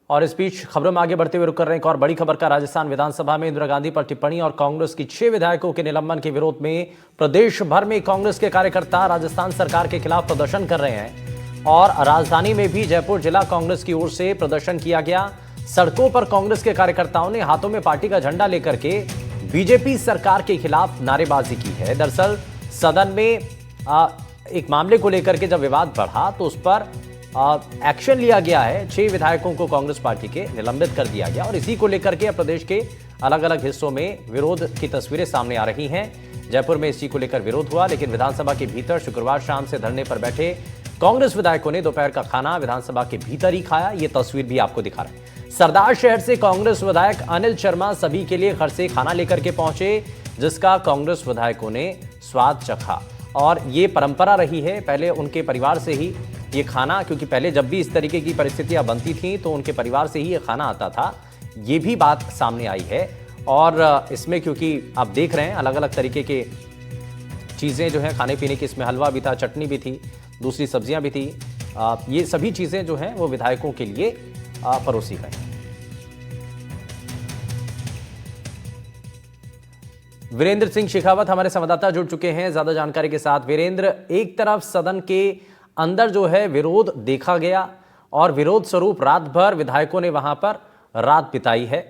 और इस बीच खबरों में आगे बढ़ते हुए रुक कर रहे हैं एक और बड़ी खबर का। राजस्थान विधानसभा में इंदिरा गांधी पर टिप्पणी और कांग्रेस की 6 विधायकों के निलंबन के विरोध में प्रदेश भर में कांग्रेस के कार्यकर्ता राजस्थान सरकार के खिलाफ प्रदर्शन कर रहे हैं और राजधानी में भी जयपुर जिला कांग्रेस की ओर से प्रदर्शन किया गया। सड़कों पर कांग्रेस के कार्यकर्ताओं ने हाथों में पार्टी का झंडा लेकर के बीजेपी सरकार के खिलाफ नारेबाजी की है। दरअसल सदन में एक मामले को लेकर के जब विवाद बढ़ा तो उस पर एक्शन लिया गया है। 6 विधायकों को कांग्रेस पार्टी के निलंबित कर दिया गया और इसी को लेकर के प्रदेश के अलग अलग हिस्सों में विरोध की तस्वीरें सामने आ रही हैं। जयपुर में इसी को लेकर विरोध हुआ, लेकिन विधानसभा के भीतर शुक्रवार शाम से धरने पर बैठे कांग्रेस विधायकों ने दोपहर का खाना विधानसभा के भीतर ही खाया। ये तस्वीर भी आपको दिखा रहे हैं। सरदार शहर से कांग्रेस विधायक अनिल शर्मा सभी के लिए घर से खाना लेकर के पहुंचे, जिसका कांग्रेस विधायकों ने स्वाद चखा और ये परंपरा रही है पहले उनके परिवार से ही ये खाना, क्योंकि पहले जब भी इस तरीके की परिस्थितियां बनती थी तो उनके परिवार से ही ये खाना आता था। ये भी बात सामने आई है और इसमें क्योंकि आप देख रहे हैं अलग अलग तरीके के चीज़ें जो हैं खाने पीने की, इसमें हलवा भी था, चटनी भी थी, दूसरी सब्जियां भी थी। ये सभी चीज़ें जो हैं वो विधायकों के लिए परोसी गई। वीरेंद्र सिंह शेखावत हमारे संवाददाता जुड़ चुके हैं ज्यादा जानकारी के साथ। वीरेंद्र, एक तरफ सदन के अंदर जो है विरोध देखा गया और विरोध स्वरूप रात भर विधायकों ने वहां पर रात बिताई है,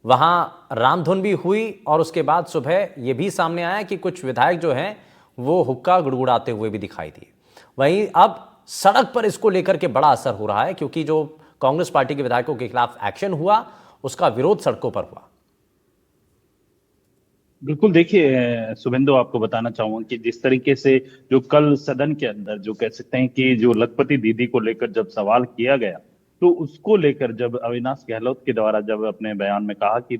वहां रामधुन भी हुई और उसके बाद सुबह यह भी सामने आया कि कुछ विधायक जो हैं वो हुक्का गुड़गुड़ाते हुए भी दिखाई दिए। वहीं अब सड़क पर इसको लेकर के बड़ा असर हो रहा है क्योंकि जो कांग्रेस पार्टी के विधायकों के खिलाफ एक्शन हुआ उसका विरोध सड़कों पर हुआ। बिल्कुल, देखिए शुभेंदु, आपको बताना चाहूंगा कि जिस तरीके से जो कल सदन के अंदर जो कह सकते हैं कि जो लखपति दीदी को लेकर जब सवाल किया गया, तो उसको लेकर जब अविनाश गहलोत के द्वारा जब अपने बयान में कहा कि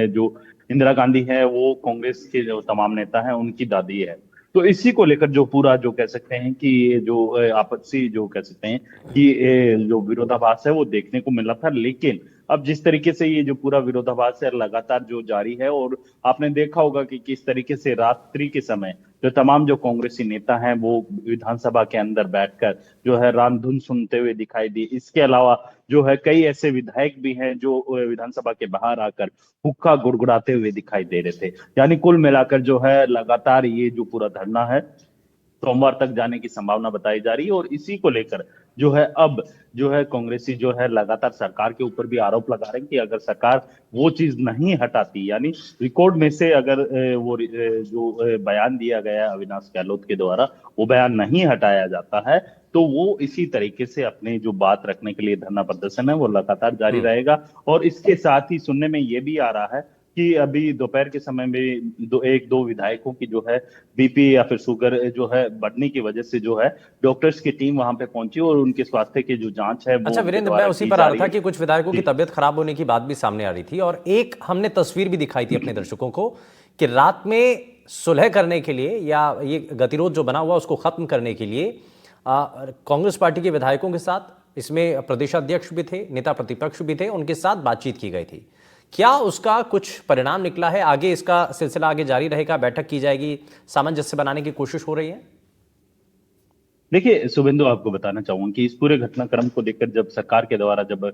जो इंदिरा गांधी है वो कांग्रेस के जो तमाम नेता हैं उनकी दादी है, तो इसी को लेकर जो पूरा जो कह सकते हैं कि ये जो आपसी जो कह सकते हैं कि जो विरोधाभास है वो देखने को मिला था। लेकिन अब जिस तरीके से ये जो पूरा विरोधाभास है लगातार जो जारी है, और आपने देखा होगा कि किस तरीके से रात्रि के समय जो तमाम जो कांग्रेसी नेता हैं वो विधानसभा के अंदर बैठकर जो है रामधुन सुनते हुए दिखाई दी। इसके अलावा जो है कई ऐसे विधायक भी हैं जो विधानसभा के बाहर आकर हुक्का गुड़गुड़ाते हुए दिखाई दे रहे थे। यानी कुल मिलाकर जो है लगातार ये जो पूरा धरना है सोमवार तक जाने की संभावना बताई जा रही है, और इसी को लेकर जो है अब जो है कांग्रेसी जो है लगातार सरकार के ऊपर भी आरोप लगा रहे हैं कि अगर सरकार वो चीज नहीं हटाती, यानी रिकॉर्ड में से अगर जो बयान दिया गया अविनाश गहलोत के द्वारा वो बयान नहीं हटाया जाता है, तो वो इसी तरीके से अपने जो बात रखने के लिए धरना प्रदर्शन है वो लगातार जारी रहेगा। और इसके साथ ही सुनने में ये भी आ रहा है कि अभी दोपहर के समय में एक दो विधायकों की जो है बीपी या फिर शुगर जो है बढ़ने की वजह से जो है डॉक्टर्स की टीम वहां पे पहुंची और उनके स्वास्थ्य की जो जांच है वो अच्छा उनके वीरेंद्र, मैं द्वारा उसी की पर आ जा रहा रही था है। कि कुछ विधायकों की जी। तबीयत खराब होने की बात भी सामने आ रही थी और एक हमने तस्वीर भी दिखाई थी अपने दर्शकों को कि रात में सुलह करने के लिए या ये गतिरोध जो बना हुआ उसको खत्म करने के लिए कांग्रेस पार्टी के विधायकों के साथ, इसमें प्रदेशाध्यक्ष भी थे, नेता प्रतिपक्ष भी थे, उनके साथ बातचीत की गई थी। क्या उसका कुछ परिणाम निकला है? आगे इसका सिलसिला आगे जारी रहेगा, बैठक की जाएगी, सामंजस्य बनाने की कोशिश हो रही है? देखिए शुभेंदु, आपको बताना चाहूंगा कि इस पूरे घटनाक्रम को देखकर जब सरकार के द्वारा जब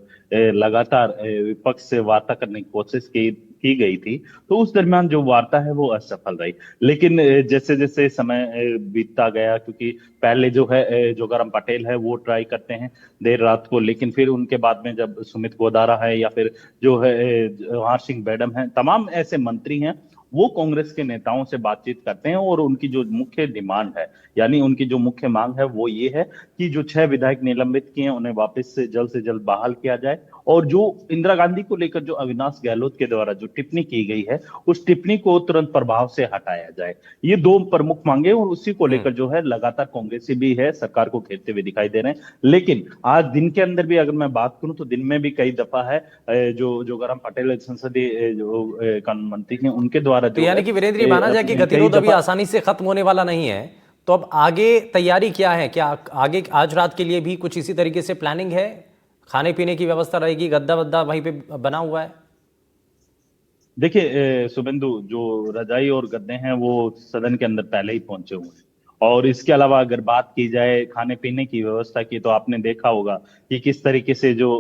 लगातार विपक्ष से वार्ता करने की कोशिश की गई थी, तो उस दरमियान जो वार्ता है वो असफल रही। लेकिन जैसे जैसे समय बीतता गया, क्योंकि पहले जो है जोगाराम पटेल है वो ट्राई करते हैं देर रात को, लेकिन फिर उनके बाद में जब सुमित गोदारा है या फिर जो है जवाहर सिंह मैडम है, तमाम ऐसे मंत्री हैं वो कांग्रेस के नेताओं से बातचीत करते हैं और उनकी जो मुख्य डिमांड है, यानी उनकी जो मुख्य मांग है वो ये है कि जो 6 विधायक निलंबित किए हैं उन्हें वापस से जल्द बहाल किया जाए, और जो इंदिरा गांधी को लेकर जो अविनाश गहलोत के द्वारा जो टिप्पणी की गई है उस टिप्पणी को तुरंत प्रभाव से हटाया जाए। ये दो प्रमुख मांगे, और उसी को लेकर जो है लगातार कांग्रेसी भी है सरकार को घेरते हुए दिखाई दे रहे हैं। लेकिन आज दिन के अंदर भी अगर मैं बात करूं तो दिन में भी कई दफा है जो जोगाराम पटेल संसदीय जो कानून मंत्री हैं उनके द्वारा तो जो यानी है कि वीरेंद्र, ये माना जाए कि कई गतिरोध अभी दफा। आसानी से खत्म होने वाला नहीं है, तो अब आगे तैयारी क्या है? क्या आगे आज रात के लिए भी कुछ इसी तरीके से प्लानिंग है? खाने पीने की व्यवस्था रहेगी, गद्दा वद्दा वहीं पे बना हुआ है? देखिए शुभेंदु, जो रजाई और गद्दे हैं वो सदन के अंदर पहले ही पहुंचे हुए हैं, और इसके अलावा अगर बात की जाए खाने पीने की व्यवस्था की, तो आपने देखा होगा कि किस तरीके से जो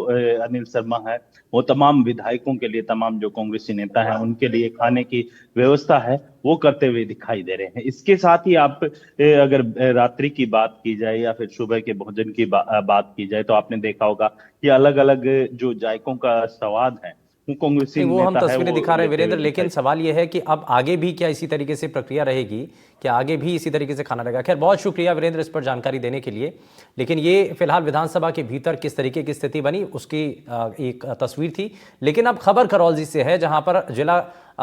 अनिल शर्मा है वो तमाम विधायकों के लिए, तमाम जो कांग्रेसी नेता है उनके लिए खाने की व्यवस्था है वो करते हुए दिखाई दे रहे हैं। इसके साथ ही आप अगर रात्रि की बात की जाए या फिर सुबह के भोजन की बात की जाए, तो आपने देखा होगा कि अलग अलग जो जायकों का स्वाद है वो कांग्रेसी नहीं, वो हम नेता है तस्वीरें वो दिखा रहे हैं लेते वीरेंद्र, हुए लेकिन दिखाई। सवाल यह है कि अब आगे भी क्या इसी तरीके से प्रक्रिया रहेगी, क्या आगे भी इसी तरीके से खाना रहेगा? खैर, बहुत शुक्रिया वीरेंद्र इस पर जानकारी देने के लिए। लेकिन ये फिलहाल विधानसभा के भीतर किस तरीके की स्थिति बनी उसकी एक तस्वीर थी। लेकिन अब खबर करौली से है, जहां पर जिला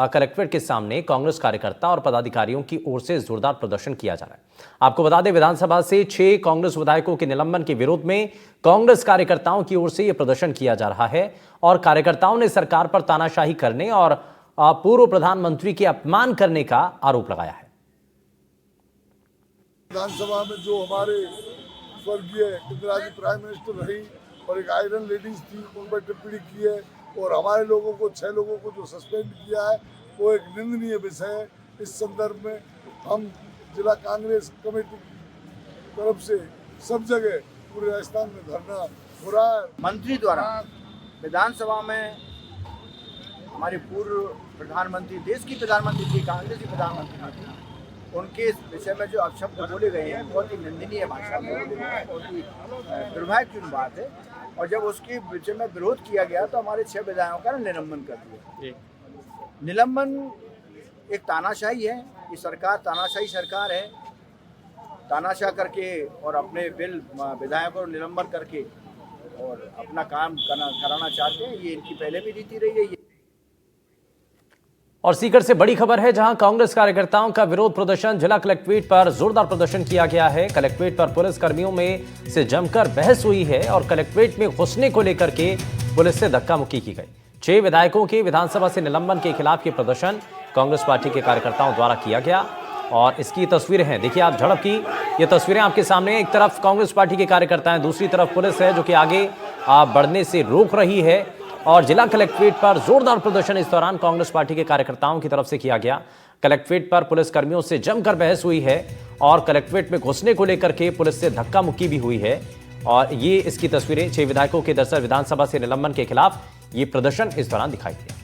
कलेक्ट्रेट के सामने कांग्रेस कार्यकर्ता और पदाधिकारियों की ओर से जोरदार प्रदर्शन किया जा रहा है। आपको बता दें, विधानसभा से 6 कांग्रेस विधायकों के निलंबन के विरोध में कांग्रेस कार्यकर्ताओं की ओर से यह प्रदर्शन किया जा रहा है और कार्यकर्ताओं ने सरकार पर तानाशाही करने और पूर्व प्रधानमंत्री के अपमान करने का आरोप लगाया है। विधानसभा में जो हमारे स्वर्गीय इंदिरा जी प्राइम मिनिस्टर रही और एक आयरन लेडीज थी, उन पर टिप्पणी की है और हमारे लोगों को 6 लोगों को जो सस्पेंड किया है वो एक निंदनीय विषय है। इस संदर्भ में हम जिला कांग्रेस कमेटी की तरफ से सब जगह पूरे राजस्थान में धरना हो रहा है। मंत्री द्वारा विधानसभा में हमारे पूर्व प्रधानमंत्री, देश की प्रधानमंत्री थी, कांग्रेस की प्रधानमंत्री थी, उनके इस विषय में जो अपशब्द बोले गए हैं बहुत ही निंदनीय भाषा में बोले गए हैं, बहुत ही दुर्भाग्यपूर्ण बात है। और जब उसके विषय में विरोध किया गया तो हमारे 6 विधायकों का निलंबन कर दिया। निलंबन एक तानाशाही है, ये सरकार तानाशाही सरकार है। तानाशाह करके और अपने बिल विधायकों को निलंबन करके और अपना काम कराना चाहते हैं, ये इनकी पहले भी नीति रही है। और सीकर से बड़ी खबर है, जहां कांग्रेस कार्यकर्ताओं का विरोध प्रदर्शन जिला कलेक्ट्रेट पर जोरदार प्रदर्शन किया गया है। कलेक्ट्रेट पर पुलिस कर्मियों में से जमकर बहस हुई है और कलेक्ट्रेट में घुसने को लेकर के पुलिस से धक्का मुक्की की गई। 6 विधायकों के विधानसभा से निलंबन के खिलाफ ये प्रदर्शन कांग्रेस पार्टी के कार्यकर्ताओं द्वारा किया गया और इसकी तस्वीरें हैं, देखिए आप झड़प की ये तस्वीरें आपके सामने। एक तरफ कांग्रेस पार्टी के कार्यकर्ता हैं, दूसरी तरफ पुलिस है जो कि आगे बढ़ने से रोक रही है और जिला कलेक्ट्रेट पर जोरदार प्रदर्शन इस दौरान कांग्रेस पार्टी के कार्यकर्ताओं की तरफ से किया गया। कलेक्ट्रेट पर पुलिस कर्मियों से जमकर बहस हुई है और कलेक्ट्रेट में घुसने को लेकर के पुलिस से धक्का मुक्की भी हुई है और ये इसकी तस्वीरें 6 विधायकों के दरअसल विधानसभा से निलंबन के खिलाफ ये प्रदर्शन इस दौरान दिखाई दिया।